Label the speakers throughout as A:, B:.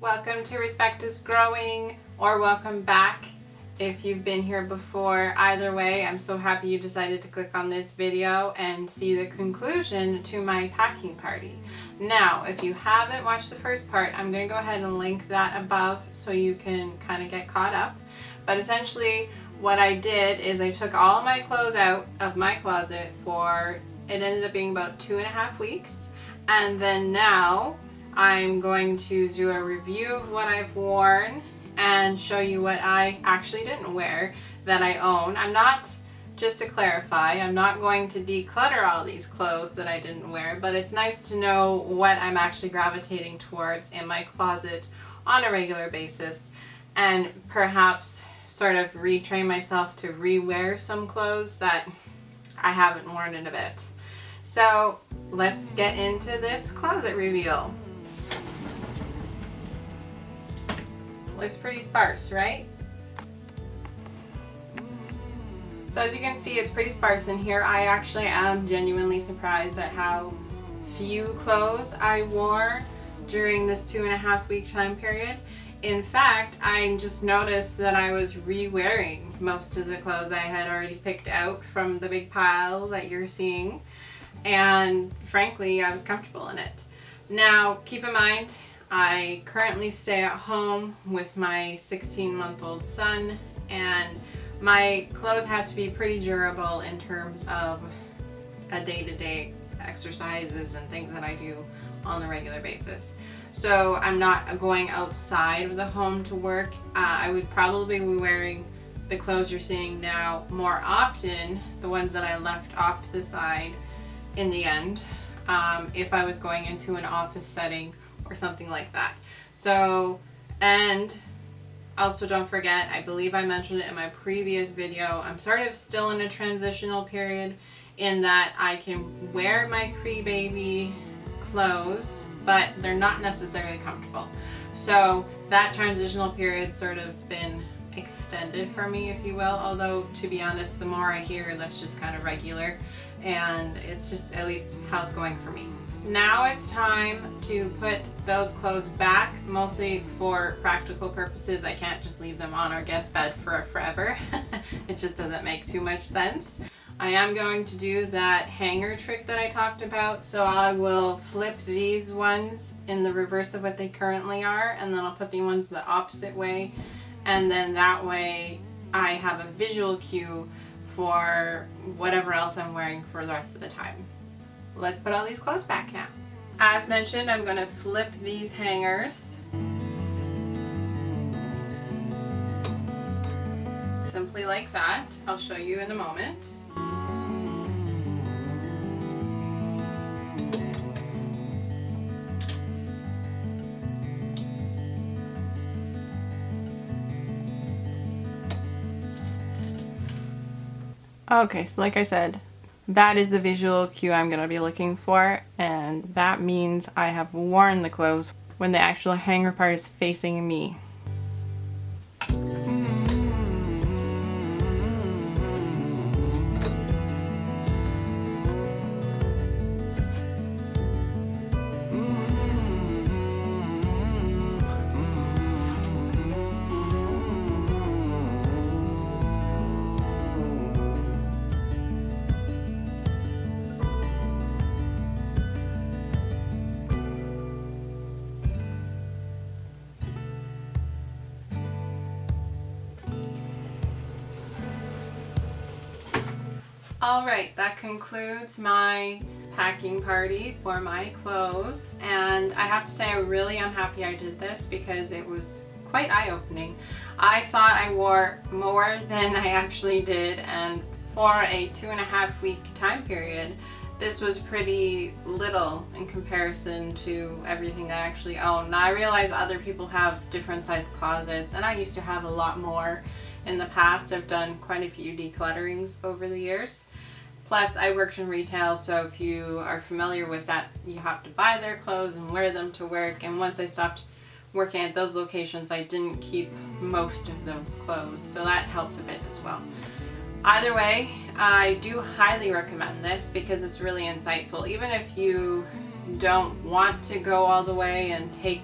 A: Welcome to Respect is Growing, or welcome back if you've been here before. Either way, I'm so happy you decided to click on this video and see the conclusion to my packing party. Now, if you haven't watched the first part, I'm going to go ahead and link that above so you can kind of get caught up. But essentially, what I did is I took all of my clothes out of my closet it ended up being about 2.5 weeks. And then now, I'm going to do a review of what I've worn and show you what I actually didn't wear that I own. Just to clarify, I'm not going to declutter all these clothes that I didn't wear, but it's nice to know what I'm actually gravitating towards in my closet on a regular basis, and perhaps sort of retrain myself to re-wear some clothes that I haven't worn in a bit. So let's get into this closet reveal. Looks pretty sparse, right? So as you can see, it's pretty sparse in here. I actually am genuinely surprised at how few clothes I wore during this 2.5 week time period. In fact, I just noticed that I was re-wearing most of the clothes I had already picked out from the big pile that you're seeing. And frankly, I was comfortable in it. Now, keep in mind, I currently stay at home with my 16-month-old son, and my clothes have to be pretty durable in terms of a day-to-day exercises and things that I do on a regular basis. So I'm not going outside of the home to work. I would probably be wearing the clothes you're seeing now more often, the ones that I left off to the side in the end, if I was going into an office setting or something like that. So, and also don't forget, I believe I mentioned it in my previous video, I'm sort of still in a transitional period in that I can wear my pre-baby clothes, but they're not necessarily comfortable. So that transitional period sort of been extended for me, if you will, although to be honest, the more I hear, that's just kind of regular, and it's just at least how it's going for me. Now it's time to put those clothes back, mostly for practical purposes. I can't just leave them on our guest bed for forever. It just doesn't make too much sense. I am going to do that hanger trick that I talked about, so I will flip these ones in the reverse of what they currently are, and then I'll put the ones the opposite way, and then that way I have a visual cue for whatever else I'm wearing for the rest of the time. Let's put all these clothes back now. As mentioned, I'm going to flip these hangers. Simply like that. I'll show you in a moment. Okay, so like I said, that is the visual cue I'm going to be looking for, and that means I have worn the clothes when the actual hanger part is facing me. Alright, that concludes my packing party for my clothes, and I have to say I really am happy I did this because it was quite eye-opening. I thought I wore more than I actually did, and for a 2.5 week time period, this was pretty little in comparison to everything I actually own. Now I realize other people have different sized closets, and I used to have a lot more in the past. I've done quite a few declutterings over the years. Plus, I worked in retail, so if you are familiar with that, you have to buy their clothes and wear them to work. And once I stopped working at those locations, I didn't keep most of those clothes, so that helped a bit as well. Either way, I do highly recommend this because it's really insightful. Even if you don't want to go all the way and take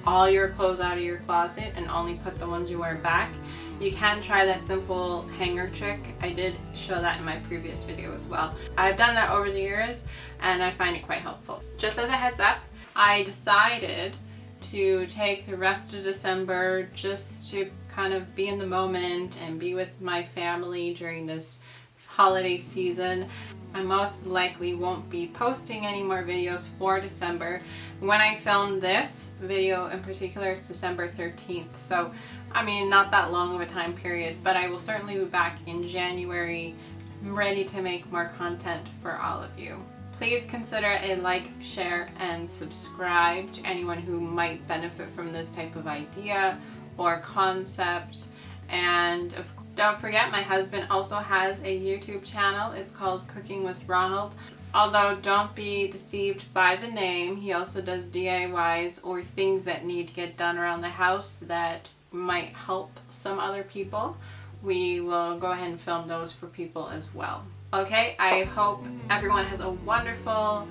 A: all your clothes out of your closet and only put the ones you wear back, you can try that simple hanger trick. I did show that in my previous video as well. I've done that over the years and I find it quite helpful. Just as a heads up, I decided to take the rest of December just to kind of be in the moment and be with my family during this holiday season. I most likely won't be posting any more videos for December. When I filmed this video in particular, it's December 13th. So, I mean, not that long of a time period, but I will certainly be back in January, ready to make more content for all of you. Please consider a like, share, and subscribe to anyone who might benefit from this type of idea or concept. And don't forget, my husband also has a YouTube channel. It's called Cooking with Ronald. Although don't be deceived by the name, he also does DIYs or things that need to get done around the house that might help some other people. We will go ahead and film those for people as well. Okay, I hope everyone has a wonderful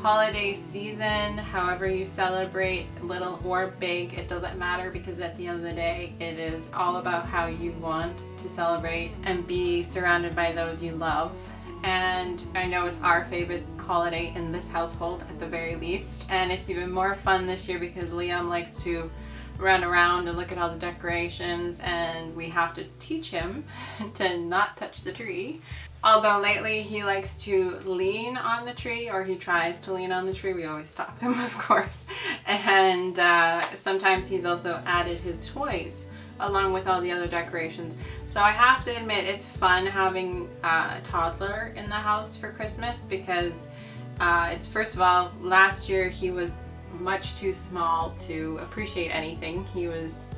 A: holiday season, however you celebrate, little or big, it doesn't matter, because at the end of the day, it is all about how you want to celebrate and be surrounded by those you love. And I know it's our favorite holiday in this household at the very least, and it's even more fun this year because Liam likes to run around and look at all the decorations, and we have to teach him to not touch the tree. Although lately he likes to lean on the tree, or he tries to lean on the tree. We always stop him, of course. And sometimes he's also added his toys along with all the other decorations. So I have to admit, it's fun having a toddler in the house for Christmas, because it's, first of all, last year he was much too small to appreciate anything. He was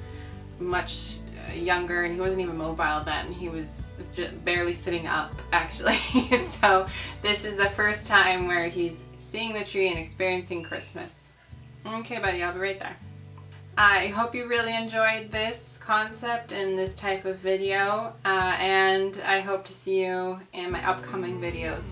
A: much younger and he wasn't even mobile then. He was just barely sitting up, actually. So this is the first time where he's seeing the tree and experiencing Christmas. Okay, buddy, I'll be right there. I hope you really enjoyed this concept and this type of video, and I hope to see you in my upcoming videos.